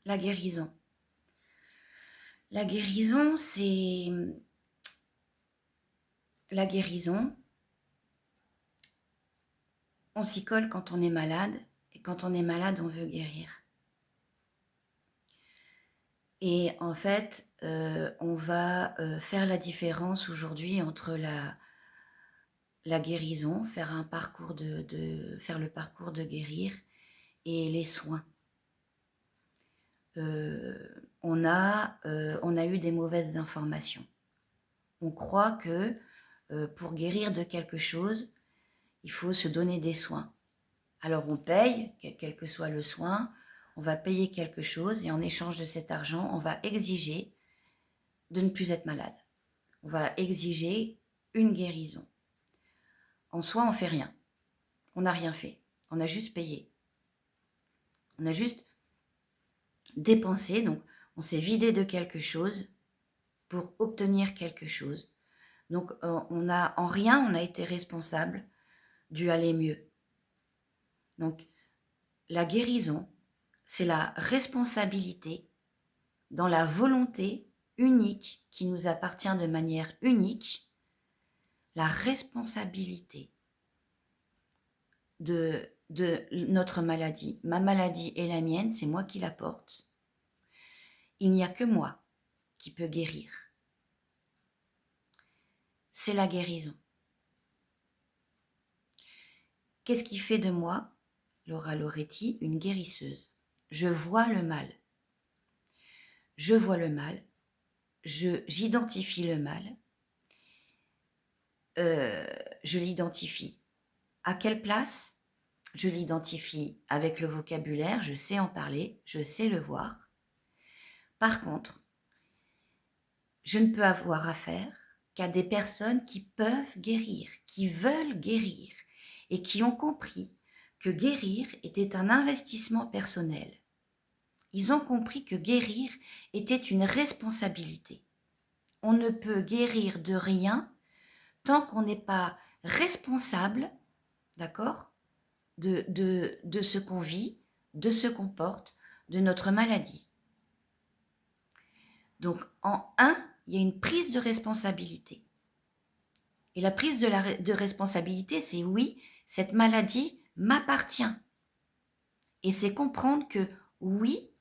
La guérison. La guérison, c'est... La guérison, on s'y colle quand on est malade, et quand on est malade, on veut guérir. Et en fait, on va faire la différence aujourd'hui entre la guérison, faire un parcours faire le parcours de guérir, et les soins. On a eu des mauvaises informations. On croit que pour guérir de quelque chose, il faut se donner des soins. Alors on paye, quel que soit le soin, on va payer quelque chose et en échange de cet argent, on va exiger de ne plus être malade. On va exiger une guérison. En soi, on ne fait rien. On n'a rien fait. On a juste payé. On a juste dépensé, donc on s'est vidé de quelque chose pour obtenir quelque chose. Donc en rien, on a été responsable du aller mieux. Donc la guérison, c'est la responsabilité dans la volonté unique qui nous appartient de manière unique, la responsabilité de notre maladie. Ma maladie est la mienne, c'est moi qui la porte. Il n'y a que moi qui peux guérir. C'est la guérison. Qu'est-ce qui fait de moi, Laura Loretti, une guérisseuse? Je vois le mal. Je vois le mal. J'identifie le mal. Je l'identifie. À quelle place? Je l'identifie avec le vocabulaire, je sais en parler, je sais le voir. Par contre, je ne peux avoir affaire qu'à des personnes qui peuvent guérir, qui veulent guérir et qui ont compris que guérir était un investissement personnel. Ils ont compris que guérir était une responsabilité. On ne peut guérir de rien tant qu'on n'est pas responsable, d'accord, de ce qu'on vit, de ce qu'on porte, de notre maladie. Donc, en un, il y a une prise de responsabilité. Et la prise de responsabilité, c'est oui, cette maladie m'appartient. Et c'est comprendre que oui,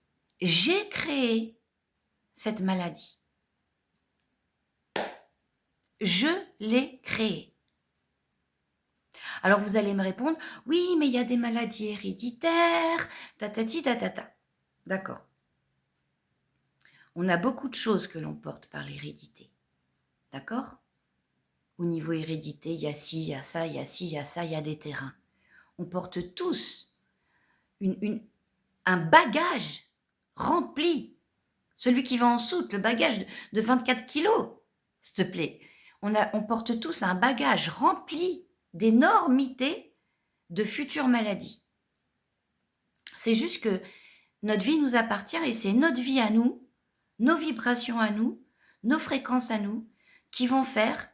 j'ai créé cette maladie. Je l'ai créée. Alors vous allez me répondre, oui, mais il y a des maladies héréditaires, tatati tatata. D'accord. On a beaucoup de choses que l'on porte par l'hérédité. D'accord? Au niveau hérédité, il y a ci, il y a ça, il y a ci, il y a ça, il y a des terrains. On porte tous un bagage rempli. Celui qui va en soute, le bagage de 24 kilos, s'il te plaît. On porte tous un bagage rempli d'énormités de futures maladies. C'est juste que notre vie nous appartient et c'est notre vie à nous, nos vibrations à nous, nos fréquences à nous, qui vont faire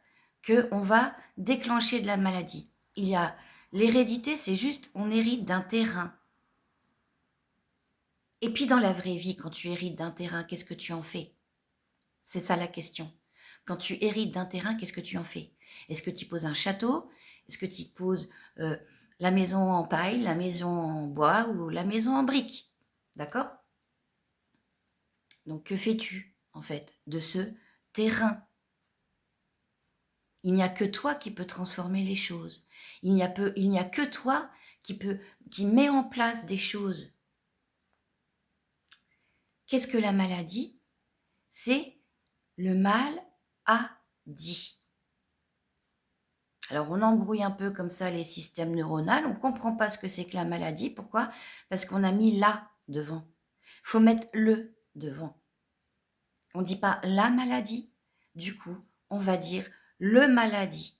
qu'on va déclencher de la maladie. Il y a l'hérédité, c'est juste, on hérite d'un terrain. Et puis dans la vraie vie, quand tu hérites d'un terrain, qu'est-ce que tu en fais? C'est ça la question. Quand tu hérites d'un terrain, qu'est-ce que tu en fais? Est-ce que tu poses un château? Est-ce que tu poses la maison en paille, la maison en bois ou la maison en briques? D'accord? Donc que fais-tu en fait de ce terrain? Il n'y a que toi qui peux transformer les choses. Il n'y a que toi qui met en place des choses. Qu'est-ce que la maladie? C'est le mal a dit. Alors on embrouille un peu comme ça les systèmes neuronaux, on ne comprend pas ce que c'est que la maladie. Pourquoi? Parce qu'on a mis la devant. Il faut mettre le devant. On ne dit pas la maladie, du coup on va dire le maladie.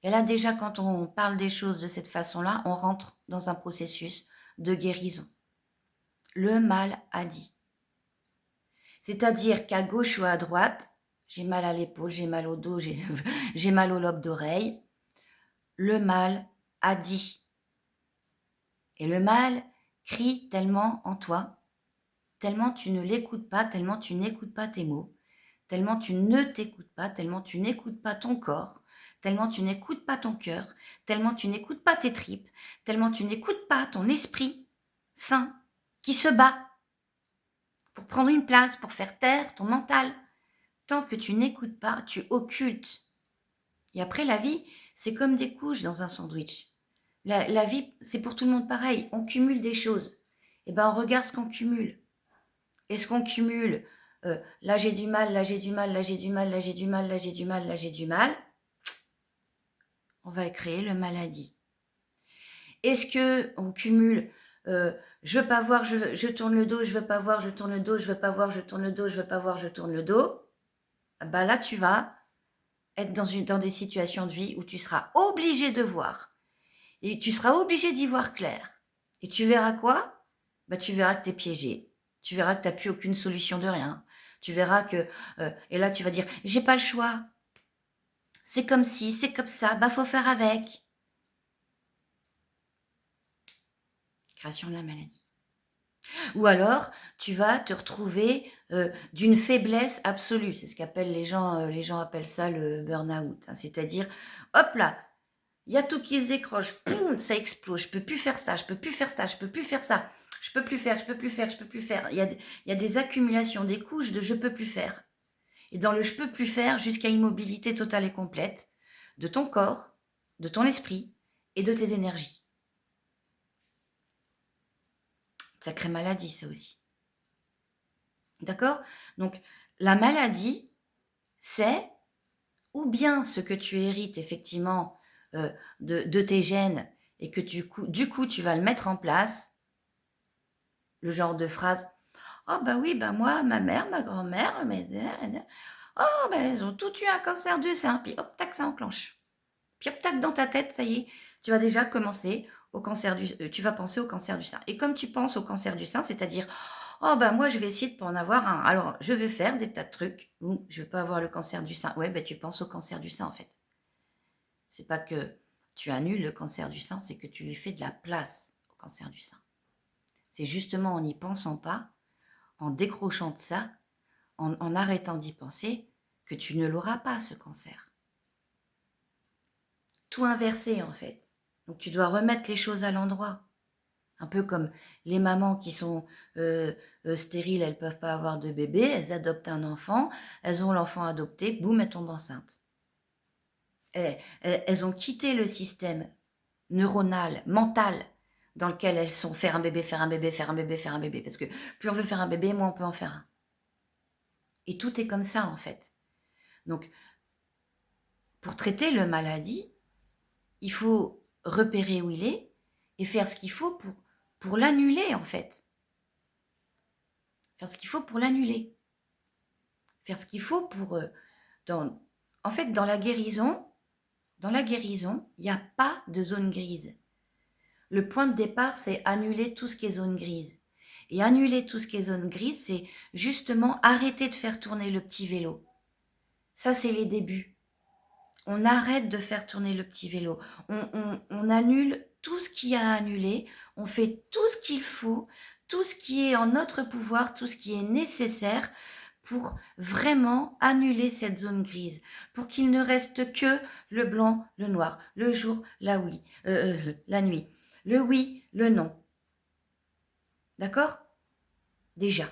Et là déjà quand on parle des choses de cette façon-là, on rentre dans un processus de guérison. Le mal a dit. C'est-à-dire qu'à gauche ou à droite, j'ai mal à l'épaule, j'ai mal au dos, j'ai mal au lobe d'oreille, le mal a dit. Et le mal crie tellement en toi tellement tu ne l'écoutes pas, tellement tu n'écoutes pas tes mots, tellement tu ne t'écoutes pas, tellement tu n'écoutes pas ton corps, tellement tu n'écoutes pas ton cœur, tellement tu n'écoutes pas tes tripes, tellement tu n'écoutes pas ton esprit sain qui se bat pour prendre une place, pour faire taire ton mental. Tant que tu n'écoutes pas, tu occultes. Et après, la vie, c'est comme des couches dans un sandwich. La vie, c'est pour tout le monde pareil. On cumule des choses. Et ben, on regarde ce qu'on cumule. Et ce qu'on cumule, là j'ai du mal, là j'ai du mal, là j'ai du mal, là j'ai du mal, là j'ai du mal, là j'ai du mal, on va créer le maladie. Est-ce que on cumule je veux pas voir, je tourne le dos, je veux pas voir, je tourne le dos, je veux pas voir, je tourne le dos, je veux pas voir, je tourne le dos. Bah là, tu vas être dans des situations de vie où tu seras obligé de voir. Et tu seras obligé d'y voir clair. Et tu verras quoi? Bah, tu verras que tu es piégé. Tu verras que tu n'as plus aucune solution de rien. Tu verras que... et là, tu vas dire, j'ai pas le choix. C'est comme si, c'est comme ça, bah faut faire avec. Création de la maladie. Ou alors, tu vas te retrouver d'une faiblesse absolue. C'est ce qu'appellent les gens appellent ça le burn-out. Hein. C'est-à-dire, hop là, il y a tout qui se décroche, poum, ça explose. Je peux plus faire ça, je peux plus faire ça, je peux plus faire ça. Je peux plus faire, je peux plus faire, je peux plus faire. Il y a des accumulations, des couches de je peux plus faire. Et dans le je peux plus faire jusqu'à immobilité totale et complète de ton corps, de ton esprit et de tes énergies. Sacrée maladie, ça aussi. D'accord? Donc, la maladie, c'est ou bien ce que tu hérites effectivement de tes gènes et que du coup, tu vas le mettre en place, le genre de phrase oh, bah oui, bah moi, ma mère, ma grand-mère, oh, bah elles ont tout eu un cancer du sein. Puis hop, tac, ça enclenche. Puis hop, tac, dans ta tête, ça y est, tu vas déjà commencer tu vas penser au cancer du sein. Et comme tu penses au cancer du sein, c'est-à-dire, oh, bah moi, je vais essayer de pas en avoir un. Alors, je vais faire des tas de trucs où je vais pas avoir le cancer du sein. Ouais, bah tu penses au cancer du sein, en fait. C'est pas que tu annules le cancer du sein, c'est que tu lui fais de la place au cancer du sein. C'est justement en n'y pensant pas, en décrochant de ça, en arrêtant d'y penser, que tu ne l'auras pas, ce cancer. Tout inversé, en fait. Donc, tu dois remettre les choses à l'endroit. Un peu comme les mamans qui sont stériles, elles ne peuvent pas avoir de bébé, elles adoptent un enfant, elles ont l'enfant adopté, boum, elles tombent enceintes. Elles ont quitté le système neuronal, mental, dans lequel elles sont faire un bébé, faire un bébé, faire un bébé, faire un bébé. Parce que plus on veut faire un bébé, moins on peut en faire un. Et tout est comme ça, en fait. Donc, pour traiter le maladie, il faut repérer où il est et faire ce qu'il faut pour l'annuler, en fait. Faire ce qu'il faut pour l'annuler. Faire ce qu'il faut pour... en fait, dans la guérison, il n'y a pas de zone grise. Le point de départ, c'est annuler tout ce qui est zone grise. Et annuler tout ce qui est zone grise, c'est justement arrêter de faire tourner le petit vélo. Ça, c'est les débuts. On arrête de faire tourner le petit vélo. On annule tout ce qu'il y a à annuler. On fait tout ce qu'il faut, tout ce qui est en notre pouvoir, tout ce qui est nécessaire pour vraiment annuler cette zone grise, pour qu'il ne reste que le blanc, le noir, le jour, la nuit, le oui, le non. D'accord? Déjà.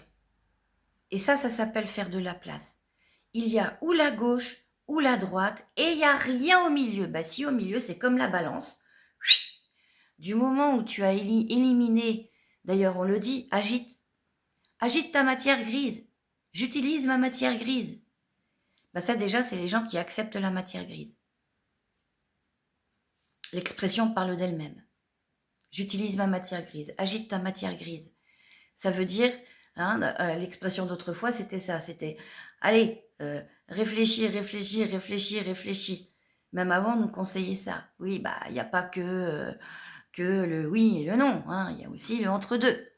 Et ça s'appelle faire de la place. Il y a ou la gauche ou la droite et il n'y a rien au milieu. Bah si, au milieu, c'est comme la balance. Du moment où tu as éliminé, d'ailleurs on le dit, agite ta matière grise. J'utilise ma matière grise. Bah ça déjà, c'est les gens qui acceptent la matière grise. L'expression parle d'elle-même. J'utilise ma matière grise. Agite ta matière grise. Ça veut dire, hein, l'expression d'autrefois, c'était ça. C'était, allez, réfléchis, réfléchis, réfléchis, réfléchis. Même avant, on nous conseillait ça. Oui, bah, il n'y a pas que le oui et le non. Hein, il y a aussi le entre-deux. Et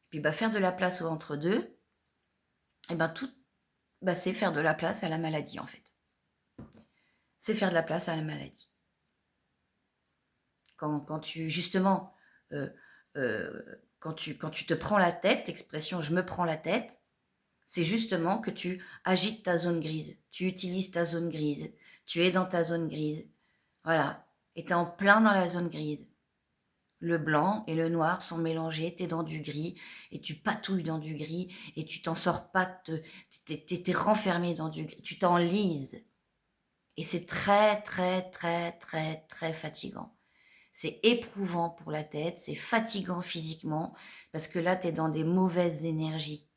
puis, bah, faire de la place au entre-deux, et ben tout, bah, c'est faire de la place à la maladie, en fait. C'est faire de la place à la maladie. Quand tu, justement, Quand tu te prends la tête, l'expression «je me prends la tête», c'est justement que tu agites ta zone grise, tu utilises ta zone grise, tu es dans ta zone grise, voilà, et tu es en plein dans la zone grise. Le blanc et le noir sont mélangés, tu es dans du gris et tu patouilles dans du gris et tu t'en sors pas, tu es renfermé dans du gris, tu t'enlises et c'est très, très, très, très, très fatigant. C'est éprouvant pour la tête, c'est fatigant physiquement parce que là, tu es dans des mauvaises énergies.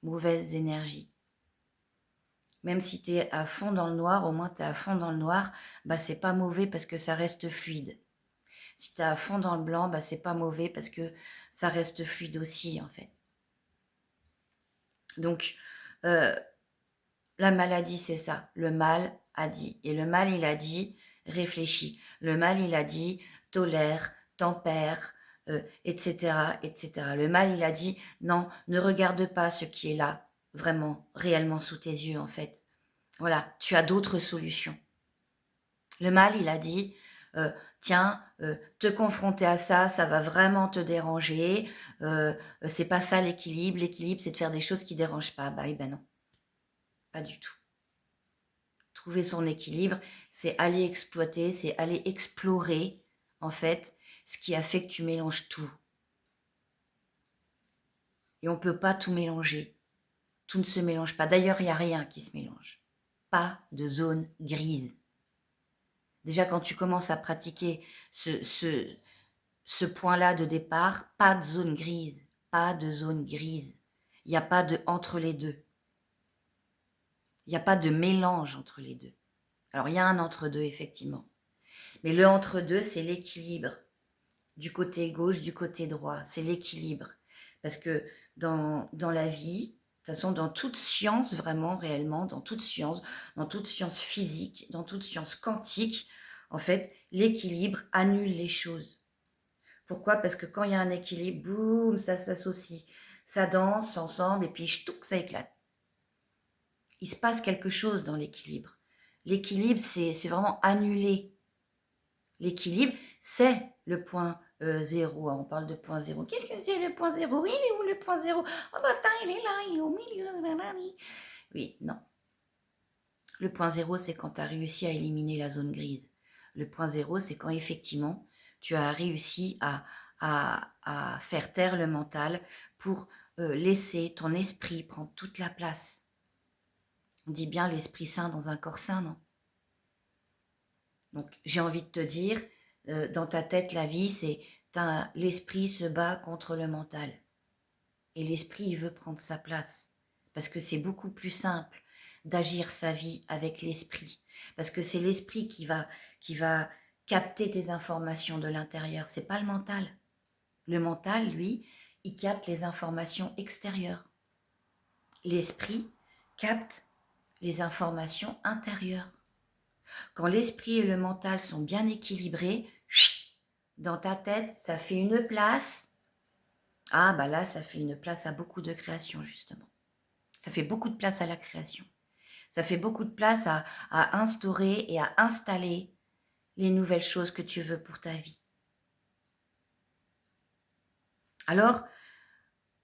Mauvaises énergies. Même si tu es à fond dans le noir, au moins tu es à fond dans le noir, bah c'est pas mauvais parce que ça reste fluide. Si tu es à fond dans le blanc, bah c'est pas mauvais parce que ça reste fluide aussi en fait. Donc la maladie c'est ça, le mal a dit. Et le mal il a dit réfléchis. Le mal il a dit tolère, tempère, etc., etc. Le mal il a dit non, ne regarde pas ce qui est là, vraiment, réellement sous tes yeux en fait. Voilà, tu as d'autres solutions. Le mal, il a dit, tiens, te confronter à ça, ça va vraiment te déranger. C'est pas ça l'équilibre. L'équilibre, c'est de faire des choses qui dérangent pas. Bah, eh ben non, pas du tout. Trouver son équilibre, c'est aller exploiter, c'est aller explorer, en fait, ce qui a fait que tu mélanges tout. Et on peut pas tout mélanger. Tout ne se mélange pas. D'ailleurs, il y a rien qui se mélange. Pas de zone grise. Déjà, quand tu commences à pratiquer ce point-là de départ, pas de zone grise, pas de zone grise. Il n'y a pas de entre les deux. Il n'y a pas de mélange entre les deux. Alors, il y a un entre-deux, effectivement. Mais le entre-deux, c'est l'équilibre. Du côté gauche, du côté droit. C'est l'équilibre. Parce que dans la vie, de toute façon, dans toute science, vraiment, réellement, dans toute science physique, dans toute science quantique, en fait, l'équilibre annule les choses. Pourquoi? Parce que quand il y a un équilibre, boum, ça s'associe, ça danse ensemble et puis ch'touk, ça éclate. Il se passe quelque chose dans l'équilibre. L'équilibre, c'est vraiment annuler. L'équilibre, c'est le point zéro. On parle de point zéro. Qu'est-ce que c'est le point zéro? Il est où le point zéro? Oh bah attends, il est là, il est au milieu. Oui, non. Le point zéro, c'est quand tu as réussi à éliminer la zone grise. Le point zéro, c'est quand effectivement, tu as réussi à faire taire le mental pour laisser ton esprit prendre toute la place. On dit bien l'esprit sain dans un corps sain, non? Donc, j'ai envie de te dire, dans ta tête, la vie, c'est l'esprit se bat contre le mental. Et l'esprit, il veut prendre sa place. Parce que c'est beaucoup plus simple d'agir sa vie avec l'esprit. Parce que c'est l'esprit qui va capter tes informations de l'intérieur. C'est pas le mental. Le mental, lui, il capte les informations extérieures. L'esprit capte les informations intérieures. Quand l'esprit et le mental sont bien équilibrés, dans ta tête, ça fait une place. Ah, bah là, ça fait une place à beaucoup de création, justement. Ça fait beaucoup de place à la création. Ça fait beaucoup de place à instaurer et à installer les nouvelles choses que tu veux pour ta vie. Alors,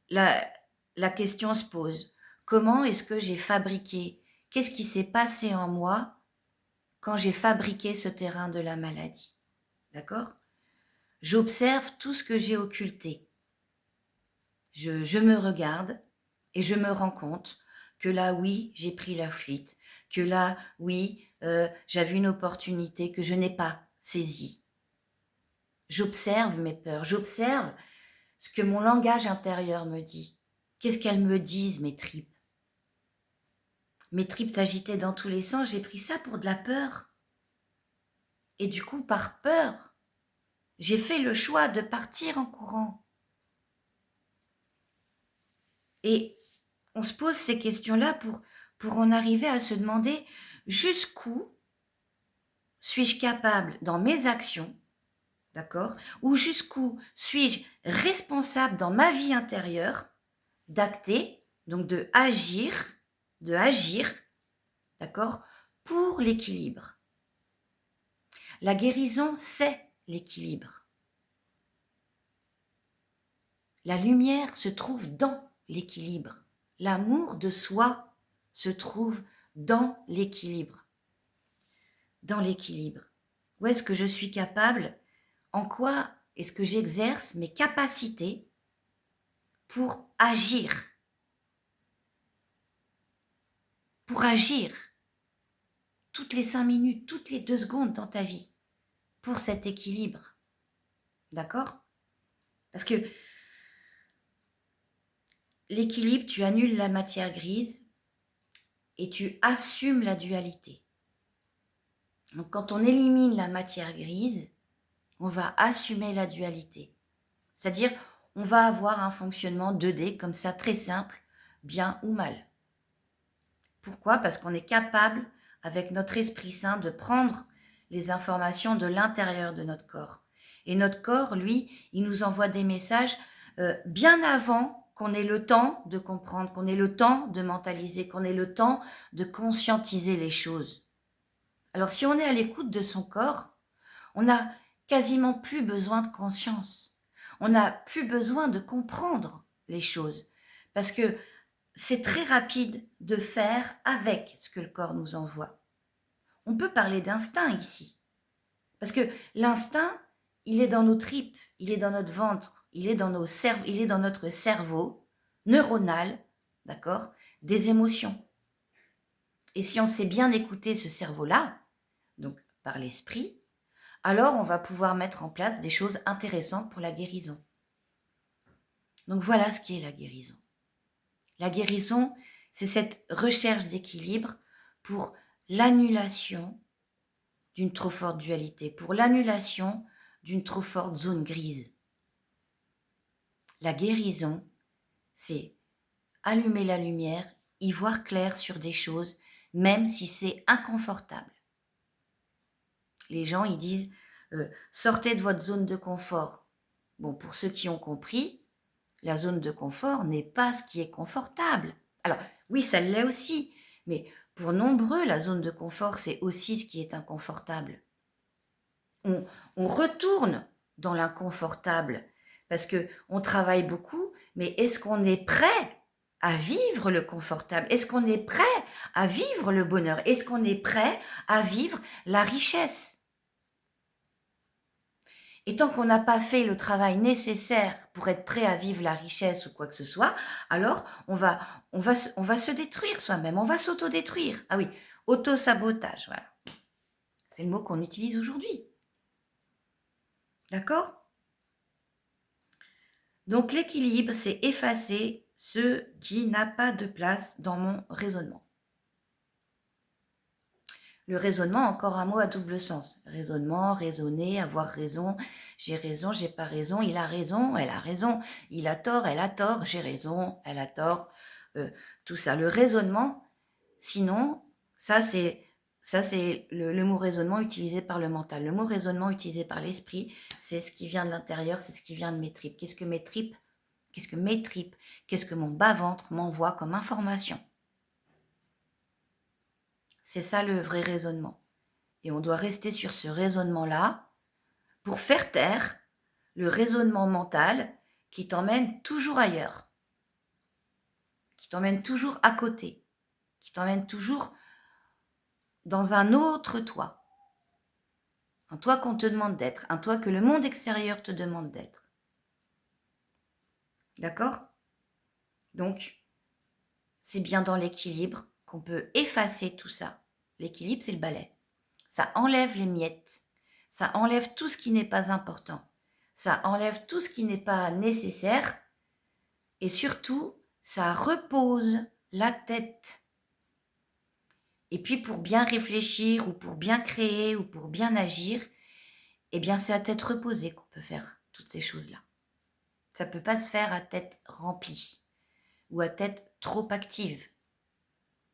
la question se pose, comment est-ce que j'ai fabriqué? Qu'est-ce qui s'est passé en moi quand j'ai fabriqué ce terrain de la maladie? D'accord? J'observe tout ce que j'ai occulté. Je me regarde et je me rends compte que là, oui, j'ai pris la fuite, que là, oui, j'avais une opportunité que je n'ai pas saisie. J'observe mes peurs, j'observe ce que mon langage intérieur me dit. Qu'est-ce qu'elles me disent, mes tripes? Mes tripes s'agitaient dans tous les sens, j'ai pris ça pour de la peur. Et du coup, par peur, j'ai fait le choix de partir en courant. Et on se pose ces questions-là pour en arriver à se demander jusqu'où suis-je capable dans mes actions, d'accord? Ou jusqu'où suis-je responsable dans ma vie intérieure d'acter, donc de agir, d'accord, pour l'équilibre. La guérison, c'est l'équilibre. La lumière se trouve dans l'équilibre. L'amour de soi se trouve dans l'équilibre. Dans l'équilibre. Où est-ce que je suis capable? En quoi est-ce que j'exerce mes capacités pour agir? Pour agir toutes les 5 minutes, toutes les 2 secondes dans ta vie, pour cet équilibre. D'accord? Parce que l'équilibre, tu annules la matière grise et tu assumes la dualité. Donc quand on élimine la matière grise, on va assumer la dualité. C'est-à-dire, on va avoir un fonctionnement 2D comme ça, très simple, bien ou mal. Pourquoi? Parce qu'on est capable, avec notre Esprit Saint, de prendre les informations de l'intérieur de notre corps. Et notre corps, lui, il nous envoie des messages bien avant qu'on ait le temps de comprendre, qu'on ait le temps de mentaliser, qu'on ait le temps de conscientiser les choses. Alors si on est à l'écoute de son corps, on n'a quasiment plus besoin de conscience. On n'a plus besoin de comprendre les choses. Parce que c'est très rapide de faire avec ce que le corps nous envoie. On peut parler d'instinct ici. Parce que l'instinct, il est dans nos tripes, il est dans notre ventre, il est dans notre cerveau neuronal, d'accord, des émotions. Et si on sait bien écouter ce cerveau-là, donc par l'esprit, alors on va pouvoir mettre en place des choses intéressantes pour la guérison. Donc voilà ce qu'est la guérison. La guérison, c'est cette recherche d'équilibre pour l'annulation d'une trop forte dualité, pour l'annulation d'une trop forte zone grise. La guérison, c'est allumer la lumière, y voir clair sur des choses, même si c'est inconfortable. Les gens, ils disent sortez de votre zone de confort. Bon, pour ceux qui ont compris, la zone de confort n'est pas ce qui est confortable. Alors, oui, ça l'est aussi, mais pour nombreux, la zone de confort, c'est aussi ce qui est inconfortable. On retourne dans l'inconfortable parce que on travaille beaucoup, mais est-ce qu'on est prêt à vivre le confortable? Est-ce qu'on est prêt à vivre le bonheur? Est-ce qu'on est prêt à vivre la richesse? Et tant qu'on n'a pas fait le travail nécessaire pour être prêt à vivre la richesse ou quoi que ce soit, alors on va se détruire soi-même, on va s'autodétruire. Ah oui, auto-sabotage, voilà. C'est le mot qu'on utilise aujourd'hui. D'accord? Donc l'équilibre, c'est effacer ce qui n'a pas de place dans mon raisonnement. Le raisonnement, encore un mot à double sens. Raisonnement, raisonner, avoir raison, j'ai pas raison, il a raison, elle a raison, il a tort, elle a tort, j'ai raison, elle a tort, tout ça. Le raisonnement, sinon, ça c'est le mot raisonnement utilisé par le mental. Le mot raisonnement utilisé par l'esprit, c'est ce qui vient de l'intérieur, c'est ce qui vient de mes tripes. Qu'est-ce que mes tripes, qu'est-ce que mon bas-ventre m'envoie comme information? C'est ça le vrai raisonnement. Et on doit rester sur ce raisonnement-là pour faire taire le raisonnement mental qui t'emmène toujours ailleurs, qui t'emmène toujours à côté, qui t'emmène toujours dans un autre toi. Un toi qu'on te demande d'être, un toi que le monde extérieur te demande d'être. D'accord? Donc, c'est bien dans l'équilibre qu'on peut effacer tout ça. L'équilibre, c'est le balai. Ça enlève les miettes, ça enlève tout ce qui n'est pas important, ça enlève tout ce qui n'est pas nécessaire et surtout, ça repose la tête. Et puis pour bien réfléchir ou pour bien créer ou pour bien agir, eh bien c'est à tête reposée qu'on peut faire toutes ces choses-là. Ça ne peut pas se faire à tête remplie ou à tête trop active.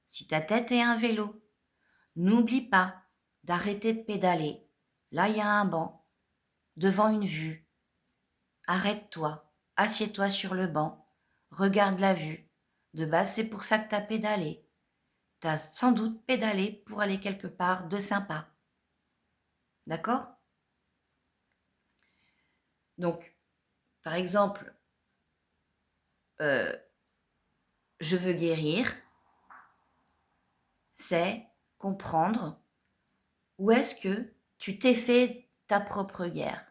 Si ta tête est un vélo, n'oublie pas d'arrêter de pédaler. Là, il y a un banc, devant une vue. Arrête-toi, assieds-toi sur le banc, regarde la vue. De base, c'est pour ça que tu as pédalé. Tu as sans doute pédalé pour aller quelque part de sympa. D'accord? Donc, par exemple, je veux guérir, c'est comprendre où est-ce que tu t'es fait ta propre guerre,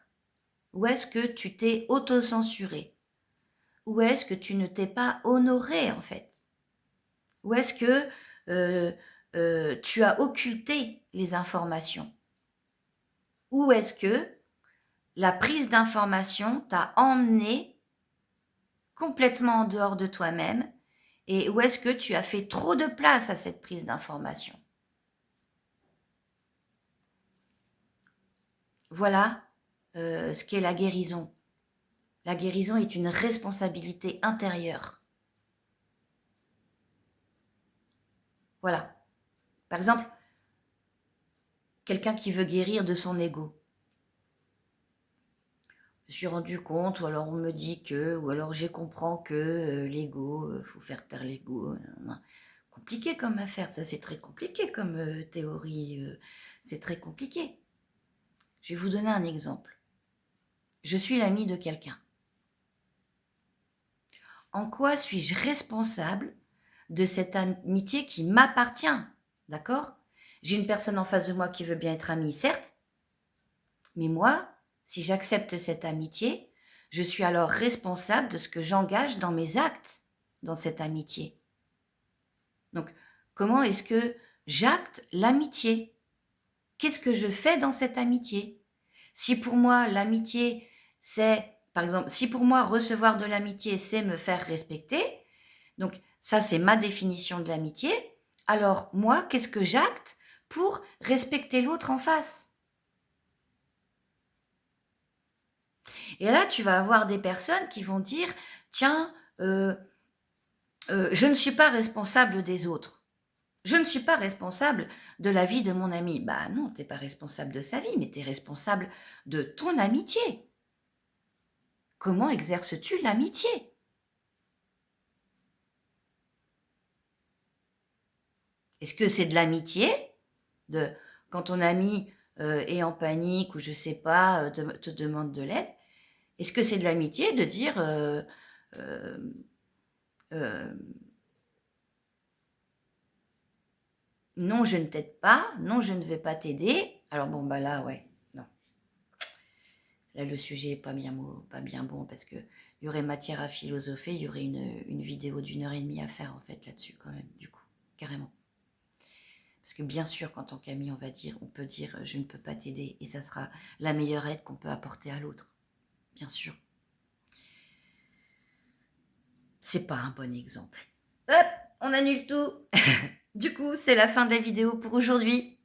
où est-ce que tu t'es auto-censuré, où est-ce que tu ne t'es pas honoré en fait, où est-ce que tu as occulté les informations, où est-ce que la prise d'information t'a emmené complètement en dehors de toi-même et où est-ce que tu as fait trop de place à cette prise d'information. Voilà ce qu'est la guérison. La guérison est une responsabilité intérieure. Voilà. Par exemple, quelqu'un qui veut guérir de son ego. Je me suis rendu compte, ou alors on me dit que, ou alors j'ai comprends que l'ego, faut faire taire l'ego. Compliqué comme affaire, ça c'est très compliqué comme théorie, c'est très compliqué. Je vais vous donner un exemple. Je suis l'ami de quelqu'un. En quoi suis-je responsable de cette amitié qui m'appartient? D'accord? J'ai une personne en face de moi qui veut bien être amie, certes, mais moi, si j'accepte cette amitié, je suis alors responsable de ce que j'engage dans mes actes dans cette amitié. Donc, comment est-ce que j'acte l'amitié? Qu'est-ce que je fais dans cette amitié? Si pour moi, l'amitié, c'est, par exemple, si pour moi, recevoir de l'amitié, c'est me faire respecter, donc ça, c'est ma définition de l'amitié, alors moi, qu'est-ce que j'acte pour respecter l'autre en face? Et là, tu vas avoir des personnes qui vont dire, tiens, je ne suis pas responsable des autres. Je ne suis pas responsable de la vie de mon ami. Bah non, tu n'es pas responsable de sa vie, mais tu es responsable de ton amitié. Comment exerces-tu l'amitié? Est-ce que c'est de l'amitié de quand ton ami est en panique ou je sais pas, te demande de l'aide? Est-ce que c'est de l'amitié de dire euh, euh, non, je ne t'aide pas, non, je ne vais pas t'aider. Alors bon, bah là, ouais, non. Là, le sujet n'est pas bien bon parce qu'il y aurait matière à philosopher, il y aurait une vidéo d'1 heure et demie à faire en fait là-dessus quand même, du coup, carrément. Parce que bien sûr, qu'en tant qu'ami, on peut dire je ne peux pas t'aider et ça sera la meilleure aide qu'on peut apporter à l'autre. Bien sûr. C'est pas un bon exemple. Hop, on annule tout. Du coup, c'est la fin de la vidéo pour aujourd'hui.